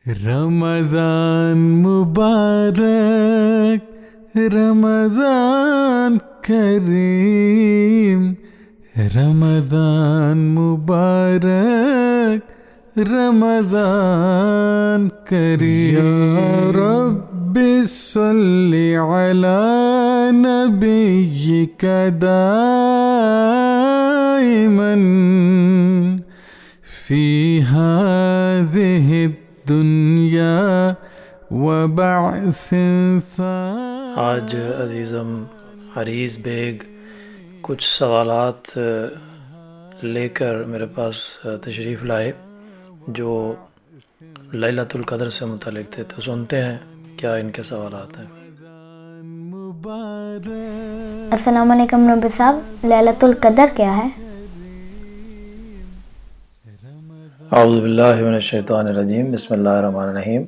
رمضان مبارک رمضان کریم رمضان مبارک رمضان کریم یا رب صلی علی نبیک دائما فی هذه الدنیا وبعث آج عزیزم حریض بیگ کچھ سوالات لے کر میرے پاس تشریف لائے جو لیلۃ القدر سے متعلق تھے، تو سنتے ہیں کیا ان کے سوالات ہیں۔ السلام علیکم نبی صاحب، لیلۃ القدر کیا ہے؟ اعوذ باللہ من الشیطان الرجیم، بسم اللہ الرحمن الرحیم۔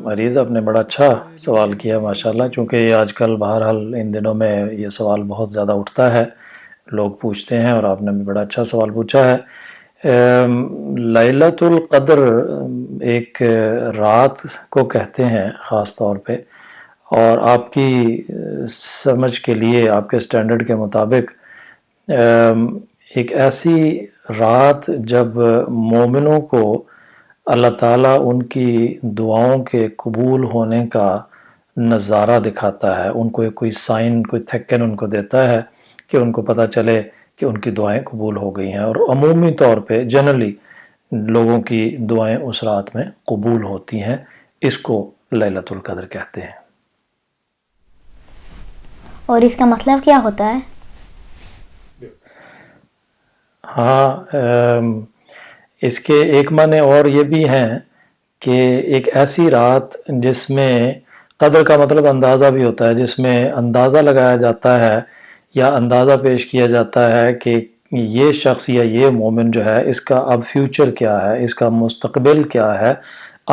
عریض، آپ نے بڑا اچھا سوال کیا ماشاءاللہ، چونکہ یہ آج کل بہرحال ان دنوں میں یہ سوال بہت زیادہ اٹھتا ہے، لوگ پوچھتے ہیں، اور آپ نے بھی بڑا اچھا سوال پوچھا ہے۔ لیلۃ القدر ایک رات کو کہتے ہیں خاص طور پہ، اور آپ کی سمجھ کے لیے، آپ کے سٹینڈرڈ کے مطابق ایک ایسی رات جب مومنوں کو اللہ تعالیٰ ان کی دعاؤں کے قبول ہونے کا نظارہ دکھاتا ہے، ان کو کوئی سائن، کوئی تھکن ان کو دیتا ہے کہ ان کو پتہ چلے کہ ان کی دعائیں قبول ہو گئی ہیں، اور عمومی طور پہ جنرلی لوگوں کی دعائیں اس رات میں قبول ہوتی ہیں، اس کو لیلۃ القدر کہتے ہیں۔ اور اس کا مطلب کیا ہوتا ہے؟ ہاں، اس کے ایک معنی اور یہ بھی ہیں کہ ایک ایسی رات جس میں قدر کا مطلب اندازہ بھی ہوتا ہے، جس میں اندازہ لگایا جاتا ہے یا اندازہ پیش کیا جاتا ہے کہ یہ شخص یا یہ مومن جو ہے، اس کا اب فیوچر کیا ہے، اس کا مستقبل کیا ہے،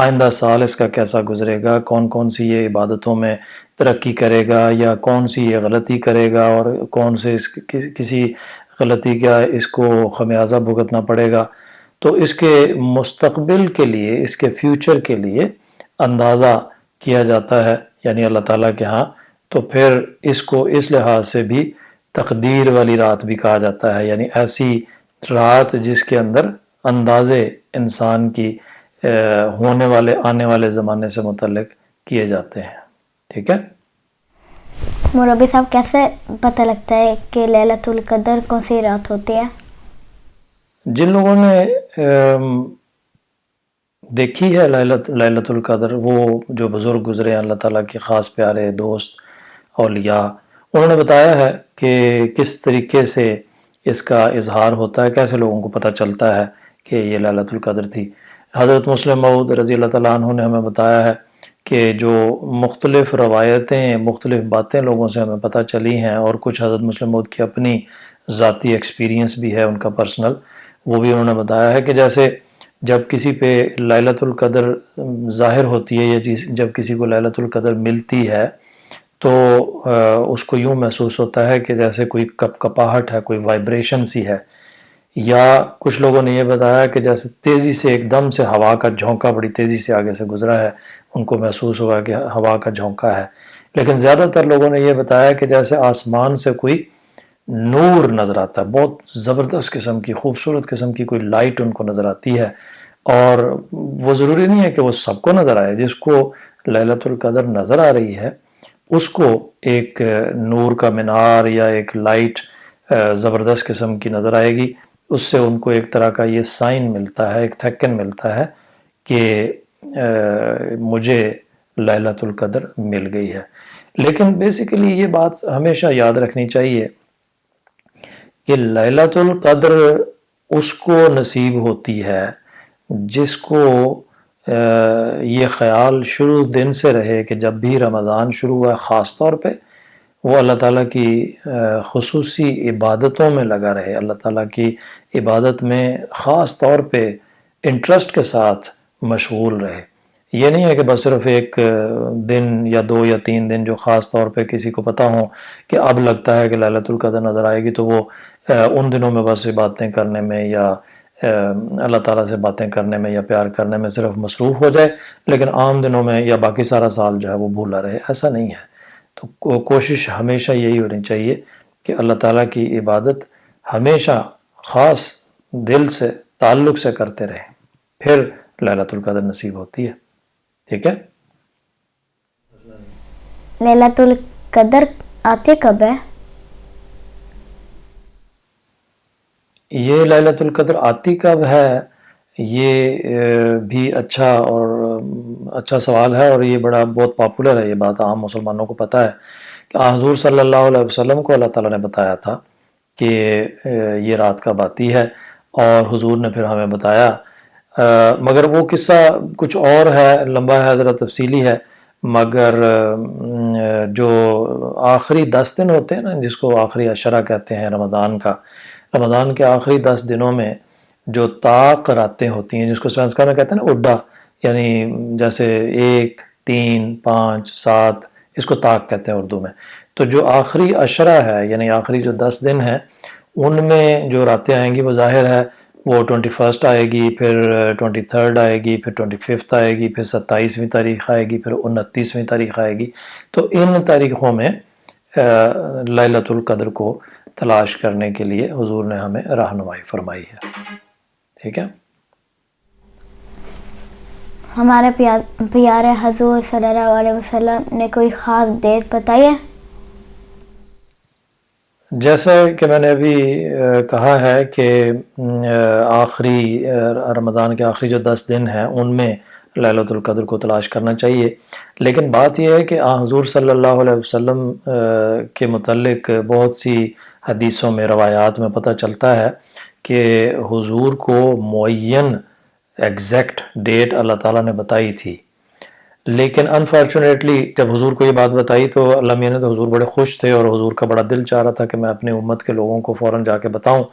آئندہ سال اس کا کیسا گزرے گا، کون کون سی یہ عبادتوں میں ترقی کرے گا یا کون سی یہ غلطی کرے گا، اور کون سے کسی غلطی کا اس کو خمیازہ بھگتنا پڑے گا۔ تو اس کے مستقبل کے لیے، اس کے فیوچر کے لیے اندازہ کیا جاتا ہے، یعنی اللہ تعالیٰ کے ہاں۔ تو پھر اس کو اس لحاظ سے بھی تقدیر والی رات بھی کہا جاتا ہے، یعنی ایسی رات جس کے اندر اندازے انسان کی ہونے والے آنے والے زمانے سے متعلق کیے جاتے ہیں۔ ٹھیک ہے؟ مربی صاحب، کیسے پتہ لگتا ہے کہ لیلۃ القدر کون سی رات ہوتی ہے؟ جن لوگوں نے دیکھی ہے لیلۃ القدر، وہ جو بزرگ گزرے ہیں، اللہ تعالیٰ کے خاص پیارے دوست اولیاء، انہوں نے بتایا ہے کہ کس طریقے سے اس کا اظہار ہوتا ہے، کیسے لوگوں کو پتہ چلتا ہے کہ یہ لیلۃ القدر تھی۔ حضرت مسلم موعود رضی اللہ تعالیٰ عنہ نے ہمیں بتایا ہے کہ جو مختلف روایتیں، مختلف باتیں لوگوں سے ہمیں پتہ چلی ہیں، اور کچھ حضرت مسلم موعود کی اپنی ذاتی ایکسپیرینس بھی ہے ان کا پرسنل، وہ بھی انہوں نے بتایا ہے کہ جیسے جب کسی پہ لیلۃ القدر ظاہر ہوتی ہے، یا جب کسی کو لیلۃ القدر ملتی ہے، تو اس کو یوں محسوس ہوتا ہے کہ جیسے کوئی کپاہٹ ہے، کوئی وائبریشن سی ہے، یا کچھ لوگوں نے یہ بتایا کہ جیسے تیزی سے ایک دم سے ہوا کا جھونکا بڑی تیزی سے آگے سے گزرا ہے، ان کو محسوس ہوگا کہ ہوا کا جھونکا ہے۔ لیکن زیادہ تر لوگوں نے یہ بتایا کہ جیسے آسمان سے کوئی نور نظر آتا ہے، بہت زبردست قسم کی، خوبصورت قسم کی کوئی لائٹ ان کو نظر آتی ہے، اور وہ ضروری نہیں ہے کہ وہ سب کو نظر آئے، جس کو لیلۃ القدر نظر آ رہی ہے اس کو ایک نور کا مینار یا ایک لائٹ زبردست قسم کی نظر آئے گی، اس سے ان کو ایک طرح کا یہ سائن ملتا ہے، ایک تھکن ملتا ہے کہ مجھے لیلۃ القدر مل گئی ہے۔ لیکن بیسیکلی یہ بات ہمیشہ یاد رکھنی چاہیے کہ لیلۃ القدر اس کو نصیب ہوتی ہے جس کو یہ خیال شروع دن سے رہے کہ جب بھی رمضان شروع ہوا، خاص طور پہ وہ اللہ تعالیٰ کی خصوصی عبادتوں میں لگا رہے، اللہ تعالیٰ کی عبادت میں خاص طور پہ انٹرسٹ کے ساتھ مشغول رہے۔ یہ نہیں ہے کہ بس صرف ایک دن یا 2 یا 3 دن جو خاص طور پہ کسی کو پتہ ہوں کہ اب لگتا ہے کہ لیلۃ القدر نظر آئے گی، تو وہ ان دنوں میں بس عبادتیں کرنے میں یا اللہ تعالیٰ سے باتیں کرنے میں یا پیار کرنے میں صرف مصروف ہو جائے، لیکن عام دنوں میں یا باقی سارا سال جو ہے وہ بھولا رہے، ایسا نہیں ہے۔ تو کوشش ہمیشہ یہی ہونی چاہیے کہ اللہ تعالیٰ کی عبادت ہمیشہ خاص دل سے تعلق سے کرتے رہیں، پھر لیلۃ القدر نصیب ہوتی ہے۔ ٹھیک ہے؟ ليلة القدر آتی کب ہے؟ یہ لیلۃ القدر آتی کب ہے، یہ بھی اچھا سوال ہے، اور یہ بہت پاپولر ہے۔ یہ بات عام مسلمانوں کو پتہ ہے کہ حضور صلی اللہ علیہ وسلم کو اللہ تعالیٰ نے بتایا تھا کہ یہ رات کب آتی ہے، اور حضور نے پھر ہمیں بتایا، مگر وہ قصہ کچھ اور ہے، لمبا ہے، ذرا تفصیلی ہے، مگر جو آخری 10 دن ہوتے ہیں نا، جس کو آخری عشرہ کہتے ہیں رمضان کا، رمضان کے آخری 10 دنوں میں جو طاق راتیں ہوتی ہیں، جس کو سوینسکا میں کہتے ہیں نا اڈا، یعنی جیسے 1، 3، 5، 7، اس کو طاق کہتے ہیں اردو میں۔ تو جو آخری عشرہ ہے، یعنی آخری جو 10 دن ہیں، ان میں جو راتیں آئیں گی وہ ظاہر ہے وہ 21 آئے گی، پھر 23 آئے گی، پھر 25 آئے گی، پھر 27ویں تاریخ آئے گی، پھر 29ویں تاریخ آئے گی۔ تو ان تاریخوں میں لیلۃ القدر کو تلاش کرنے کے لیے حضور نے ہمیں رہنمائی فرمائی ہے۔ ٹھیک ہے؟ ہمارے پیارے حضور صلی اللہ علیہ وسلم نے کوئی خاص ڈیٹ بتائی ہے؟ جیسا کہ میں نے ابھی کہا ہے کہ آخری رمضان کے آخری جو 10 دن ہیں ان میں لیلۃ القدر کو تلاش کرنا چاہیے، لیکن بات یہ ہے کہ حضور صلی اللہ علیہ وسلم کے متعلق بہت سی حدیثوں میں، روایات میں پتہ چلتا ہے کہ حضور کو معین ایگزیکٹ ڈیٹ اللہ تعالیٰ نے بتائی تھی، لیکن انفارچونیٹلی جب حضور کو یہ بات بتائی تو اللہ میاں نے تو حضور بڑے خوش تھے، اور حضور کا بڑا دل چاہ رہا تھا کہ میں اپنی امت کے لوگوں کو فوراً جا کے بتاؤں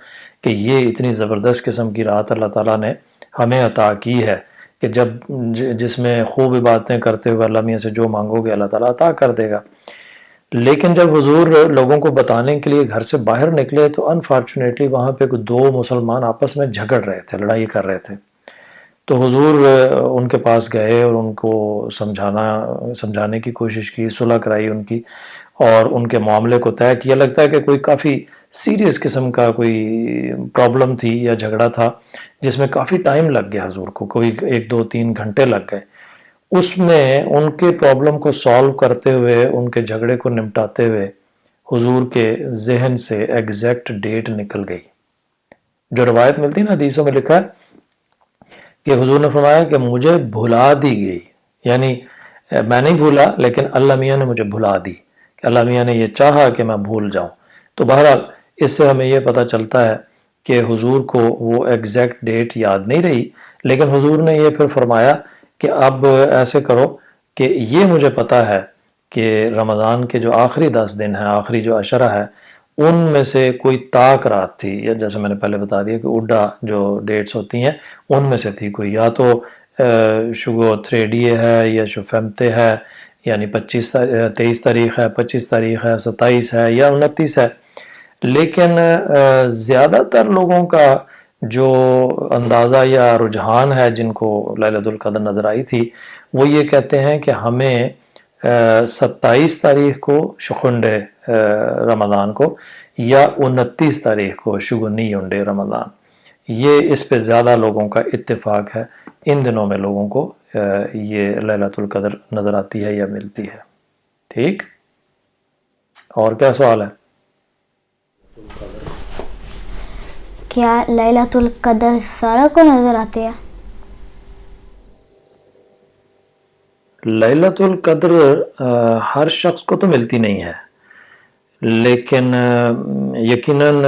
کہ یہ اتنی زبردست قسم کی رات اللہ تعالیٰ نے ہمیں عطا کی ہے کہ جس میں خوب عبادتیں کرتے ہوئے اللہ میاں سے جو مانگو گے اللہ تعالیٰ عطا کر دے گا۔ لیکن جب حضور لوگوں کو بتانے کے لیے گھر سے باہر نکلے تو انفارچونیٹلی وہاں پہ 2 مسلمان آپس میں جھگڑ رہے تھے، لڑائی کر رہے تھے۔ تو حضور ان کے پاس گئے اور ان کو سمجھانے کی کوشش کی، صلح کرائی ان کی، اور ان کے معاملے کو طے کیا۔ لگتا ہے کہ کوئی کافی سیریس قسم کا کوئی پرابلم تھی یا جھگڑا تھا جس میں کافی ٹائم لگ گیا حضور کو، کوئی 1، 2، 3 گھنٹے لگ گئے۔ اس میں ان کے پرابلم کو سالو کرتے ہوئے، ان کے جھگڑے کو نمٹاتے ہوئے حضور کے ذہن سے ایگزیکٹ ڈیٹ نکل گئی۔ جو روایت ملتی ہے نا، حدیثوں میں لکھا ہے کہ حضور نے فرمایا کہ مجھے بھلا دی گئی، یعنی میں نہیں بھولا لیکن اللہ میاں نے مجھے بھلا دی، کہ اللہ میاں نے یہ چاہا کہ میں بھول جاؤں۔ تو بہرحال اس سے ہمیں یہ پتہ چلتا ہے کہ حضور کو وہ ایگزیکٹ ڈیٹ یاد نہیں رہی، لیکن حضور نے یہ پھر فرمایا کہ اب ایسے کرو کہ یہ مجھے پتہ ہے کہ رمضان کے جو آخری 10 دن ہیں، آخری جو عشرہ ہے، ان میں سے کوئی طاق رات تھی، یا جیسے میں نے پہلے بتا دیا کہ اڈا جو ڈیٹس ہوتی ہیں ان میں سے تھی کوئی، یا تو شگو تھریڈیے ہے یا شفمتے ہے، یعنی 23 تاریخ ہے، 25 تاریخ ہے، 27 ہے یا 29 ہے۔ لیکن زیادہ تر لوگوں کا جو اندازہ یا رجحان ہے جن کو لیلۃ القدر نظر آئی تھی، وہ یہ کہتے ہیں کہ ہمیں 27 تاریخ کو شخنڈے رمضان کو یا 29 تاریخ کو شگنی ونڈے رمضان، یہ اس پہ زیادہ لوگوں کا اتفاق ہے۔ ان دنوں میں لوگوں کو یہ لیلۃ القدر نظر آتی ہے یا ملتی ہے۔ ٹھیک؟ اور کیا سوال ہے؟ کیا لیلۃ القدر سارا کو نظر آتی ہے؟ لیلۃ القدر ہر شخص کو تو ملتی نہیں ہے، لیکن یقیناً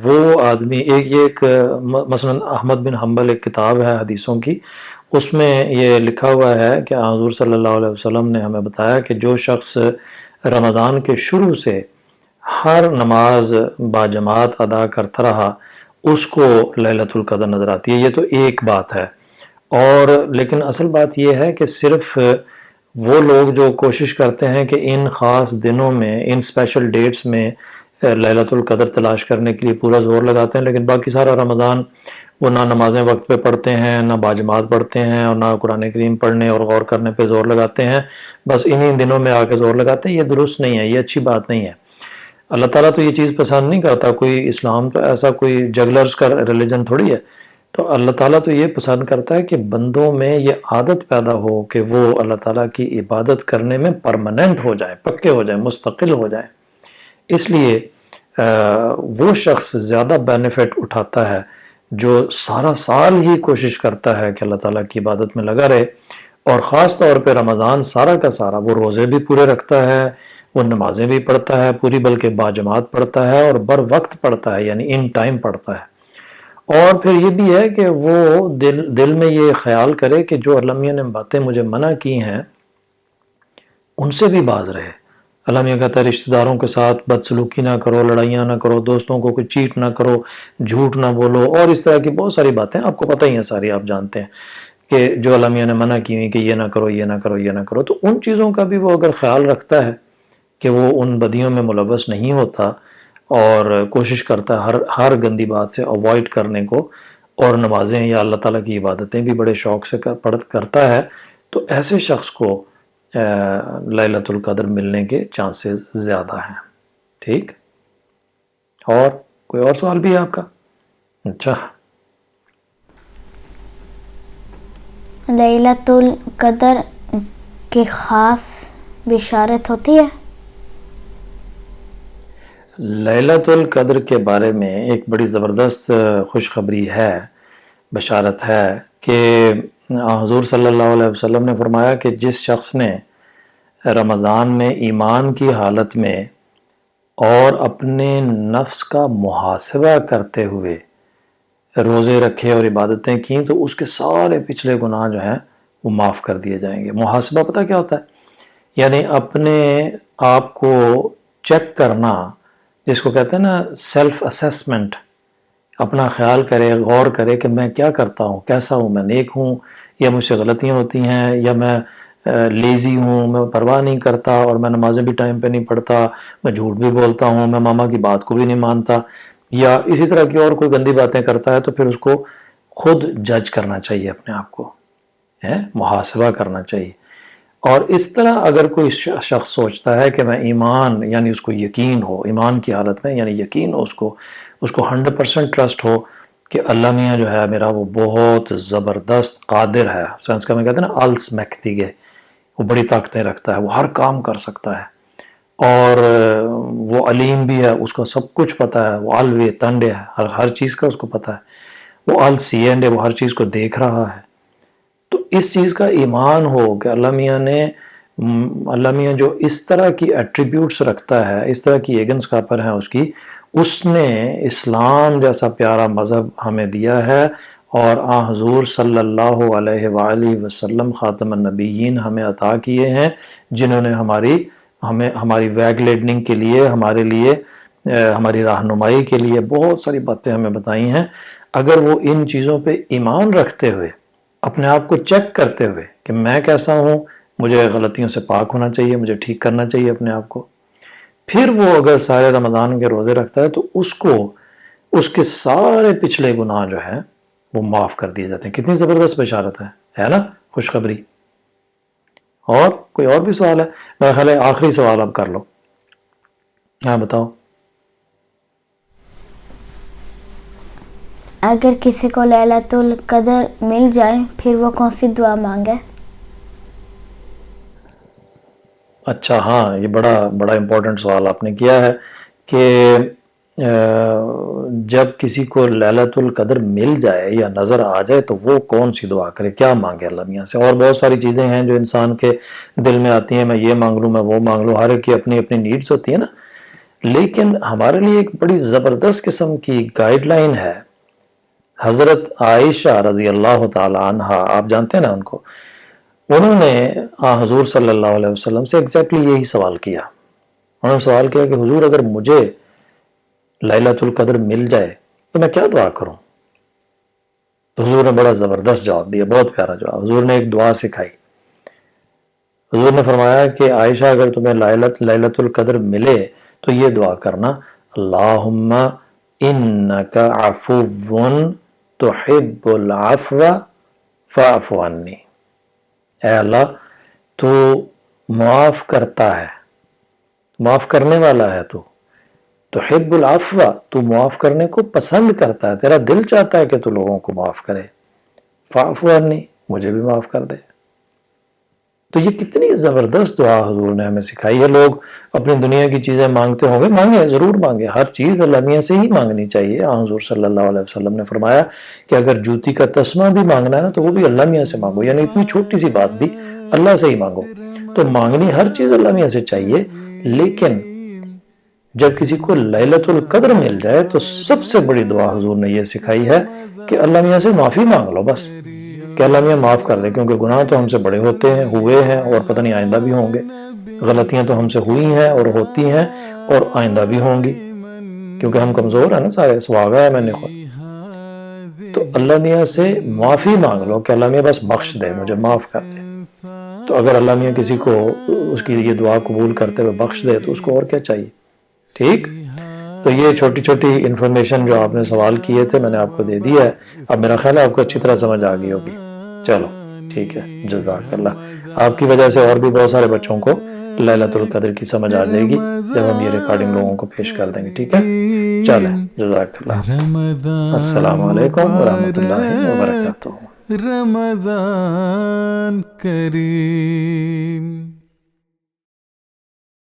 وہ آدمی ایک مثلا احمد بن حنبل ایک کتاب ہے حدیثوں کی، اس میں یہ لکھا ہوا ہے کہ حضور صلی اللہ علیہ وسلم نے ہمیں بتایا کہ جو شخص رمضان کے شروع سے ہر نماز باجماعت ادا کرتا رہا اس کو لیلۃ القدر نظر آتی ہے۔ یہ تو ایک بات ہے، اور لیکن اصل بات یہ ہے کہ صرف وہ لوگ جو کوشش کرتے ہیں کہ ان خاص دنوں میں، ان اسپیشل ڈیٹس میں لیلۃ القدر تلاش کرنے کے لیے پورا زور لگاتے ہیں، لیکن باقی سارا رمضان وہ نہ نمازیں وقت پہ پڑھتے ہیں، نہ باجماعت پڑھتے ہیں، اور نہ قرآن کریم پڑھنے اور غور کرنے پہ زور لگاتے ہیں، بس انہی دنوں میں آ کے زور لگاتے ہیں. یہ درست نہیں ہے، یہ اچھی بات نہیں ہے. اللہ تعالیٰ تو یہ چیز پسند نہیں کرتا. کوئی اسلام تو ایسا کوئی جگلرز کا ریلیجن تھوڑی ہے. تو اللہ تعالیٰ تو یہ پسند کرتا ہے کہ بندوں میں یہ عادت پیدا ہو کہ وہ اللہ تعالیٰ کی عبادت کرنے میں پرماننٹ ہو جائے، پکے ہو جائیں، مستقل ہو جائیں. اس لیے وہ شخص زیادہ بینیفٹ اٹھاتا ہے جو سارا سال ہی کوشش کرتا ہے کہ اللہ تعالیٰ کی عبادت میں لگا رہے، اور خاص طور پہ رمضان سارا کا سارا وہ روزے بھی پورے رکھتا ہے، وہ نمازیں بھی پڑھتا ہے پوری، بلکہ باجماعت پڑھتا ہے اور بر وقت پڑھتا ہے، یعنی ان ٹائم پڑھتا ہے. اور پھر یہ بھی ہے کہ وہ دل میں یہ خیال کرے کہ جو اللہ میاں نے باتیں مجھے منع کی ہیں ان سے بھی باز رہے. اللہ میاں کہتا ہے رشتہ داروں کے ساتھ بدسلوکی نہ کرو، لڑائیاں نہ کرو، دوستوں کو کوئی چیٹ نہ کرو، جھوٹ نہ بولو، اور اس طرح کی بہت ساری باتیں آپ کو پتہ ہی ہیں، ساری آپ جانتے ہیں کہ جو اللہ میاں نے منع کی ہوئی کہ یہ نہ کرو، یہ نہ کرو، یہ نہ کرو. تو ان چیزوں کا بھی وہ اگر خیال رکھتا ہے کہ وہ ان بدیوں میں ملوث نہیں ہوتا اور کوشش کرتا ہے ہر گندی بات سے اوائڈ کرنے کو، اور نمازیں یا اللہ تعالیٰ کی عبادتیں بھی بڑے شوق سے کرتا ہے، تو ایسے شخص کو لیلۃ القدر ملنے کے چانسز زیادہ ہیں. ٹھیک؟ اور کوئی اور سوال بھی ہے آپ کا؟ اچھا، لیلۃ القدر کی خاص بشارت ہوتی ہے؟ لیلۃ القدر کے بارے میں ایک بڑی زبردست خوشخبری ہے، بشارت ہے کہ حضور صلی اللہ علیہ وسلم نے فرمایا کہ جس شخص نے رمضان میں ایمان کی حالت میں اور اپنے نفس کا محاسبہ کرتے ہوئے روزے رکھے اور عبادتیں کیں تو اس کے سارے پچھلے گناہ جو ہیں وہ معاف کر دیے جائیں گے. محاسبہ پتہ کیا ہوتا ہے؟ یعنی اپنے آپ کو چیک کرنا، جس کو کہتے ہیں نا سیلف اسیسمنٹ. اپنا خیال کرے، غور کرے کہ میں کیا کرتا ہوں، کیسا ہوں، میں نیک ہوں یا مجھ سے غلطیاں ہوتی ہیں، یا میں لیزی ہوں، میں پرواہ نہیں کرتا اور میں نمازیں بھی ٹائم پہ نہیں پڑھتا، میں جھوٹ بھی بولتا ہوں، میں ماما کی بات کو بھی نہیں مانتا، یا اسی طرح کی اور کوئی گندی باتیں کرتا ہے. تو پھر اس کو خود جج کرنا چاہیے، اپنے آپ کو محاسبہ کرنا چاہیے. اور اس طرح اگر کوئی شخص سوچتا ہے کہ میں ایمان، یعنی اس کو یقین ہو، ایمان کی حالت میں یعنی یقین ہو، اس کو 100% ٹرسٹ ہو کہ اللہ میاں جو ہے میرا وہ بہت زبردست قادر ہے، سائنس کا میں کہتے ہیں نا آلس میکتیگے، وہ بڑی طاقتیں رکھتا ہے، وہ ہر کام کر سکتا ہے، اور وہ علیم بھی ہے، اس کو سب کچھ پتہ ہے، وہ الوے تنڈے ہے، ہر چیز کا اس کو پتہ ہے، وہ السی ہے، وہ ہر چیز کو دیکھ رہا ہے. تو اس چیز کا ایمان ہو کہ اللہ میاں جو اس طرح کی ایٹریبیوٹس رکھتا ہے، اس طرح کی ایگنس کاپر ہیں اس نے اسلام جیسا پیارا مذہب ہمیں دیا ہے، اور حضور صلی اللہ علیہ وآلہ وسلم خاتم النبیین ہمیں عطا کیے ہیں، جنہوں نے ہماری ویگ لیڈنگ کے لیے، ہمارے لیے، ہماری رہنمائی کے لیے بہت ساری باتیں ہمیں بتائی ہیں. اگر وہ ان چیزوں پہ ایمان رکھتے ہوئے، اپنے آپ کو چیک کرتے ہوئے کہ میں کیسا ہوں، مجھے غلطیوں سے پاک ہونا چاہیے، مجھے ٹھیک کرنا چاہیے اپنے آپ کو، پھر وہ اگر سارے رمضان کے روزے رکھتا ہے تو اس کے سارے پچھلے گناہ جو ہیں وہ معاف کر دیے جاتے ہیں. کتنی زبردست بشارت ہے نا، خوشخبری. اور کوئی اور بھی سوال ہے؟ میرا خیال ہے آخری سوال اب کر لو. ہاں بتاؤ. اگر کسی کو لیلۃ القدر مل جائے پھر وہ کون سی دعا مانگے؟ اچھا، ہاں، یہ بڑا امپورٹنٹ سوال آپ نے کیا ہے کہ جب کسی کو لیلۃ القدر مل جائے یا نظر آ جائے تو وہ کون سی دعا کرے، کیا مانگے اللہ میاں سے. اور بہت ساری چیزیں ہیں جو انسان کے دل میں آتی ہیں، میں یہ مانگ لوں، میں وہ مانگ لوں، ہر ایک کی اپنی اپنی نیڈز ہوتی ہیں نا. لیکن ہمارے لیے ایک بڑی زبردست قسم کی گائیڈ لائن ہے. حضرت عائشہ رضی اللہ تعالی عنہ، آپ جانتے ہیں نا ان کو، انہوں نے حضور صلی اللہ علیہ وسلم سے ایگزیکٹلی یہی سوال کیا. انہوں نے سوال کیا کہ حضور اگر مجھے لیلۃ القدر مل جائے تو میں کیا دعا کروں؟ تو حضور نے بڑا زبردست جواب دیا، بہت پیارا جواب. حضور نے ایک دعا سکھائی. حضور نے فرمایا کہ عائشہ اگر تمہیں لیلۃ القدر ملے تو یہ دعا کرنا، اللہم انک عفو تحب العفو فاعف عنی، اے اللہ تو معاف کرتا ہے، معاف کرنے والا ہے، تو تحب العفو، تو معاف کرنے کو پسند کرتا ہے، تیرا دل چاہتا ہے کہ تو لوگوں کو معاف کرے، فاعف عنی، مجھے بھی معاف کر دے۔ تو یہ کتنی زبردست دعا حضور نے ہمیں سکھائی ہے۔ لوگ اپنی دنیا کی چیزیں مانگتے ہوں گے، مانگیں، ضرور مانگیں، ہر چیز اللہ میاں سے ہی مانگنی چاہیے۔ حضور صلی اللہ علیہ وسلم نے فرمایا کہ اگر جوتی کا تسمہ بھی مانگنا ہے نا تو وہ بھی اللہ میاں سے مانگو، یعنی اتنی چھوٹی سی بات بھی اللہ سے ہی مانگو۔ تو مانگنی ہر چیز اللہ میاں سے چاہیے، لیکن جب کسی کو لیلۃ القدر مل جائے تو سب سے بڑی دعا حضور نے یہ سکھائی ہے کہ اللہ میاں سے معافی مانگ لو، بس کہ اللہ میاں معاف کر دے، کیونکہ گناہ تو ہم سے بڑے ہوتے ہیں، ہوئے ہیں، اور پتہ نہیں آئندہ بھی ہوں گے، غلطیاں تو ہم سے ہوئی ہیں اور ہوتی ہیں اور آئندہ بھی ہوں گی، کیونکہ ہم کمزور ہیں نا سارے، سواگا ہے میں نے خود۔ تو اللہ میاں سے معافی مانگ لو کہ اللہ میاں بس بخش دے، مجھے معاف کر دے۔ تو اگر اللہ میاں کسی کو اس کی یہ دعا قبول کرتے ہوئے بخش دے تو اس کو اور کیا چاہیے، ٹھیک؟ تو یہ چھوٹی چھوٹی انفارمیشن جو آپ نے سوال کیے تھے میں نے آپ کو دے دیا ہے، اب میرا خیال ہے آپ کو اچھی طرح سمجھ آ گئی ہوگی۔ چلو ٹھیک ہے، جزاک اللہ۔ آپ کی وجہ سے اور بھی بہت سارے بچوں کو لیلۃ القدر کی سمجھ آ جائے گی جب ہم یہ ریکارڈنگ لوگوں کو پیش کر دیں گے، ٹھیک ہے؟ چلیں، جزاک اللہ۔ السلام علیکم ورحمۃ اللہ وبرکاتہ۔ رمضان کریم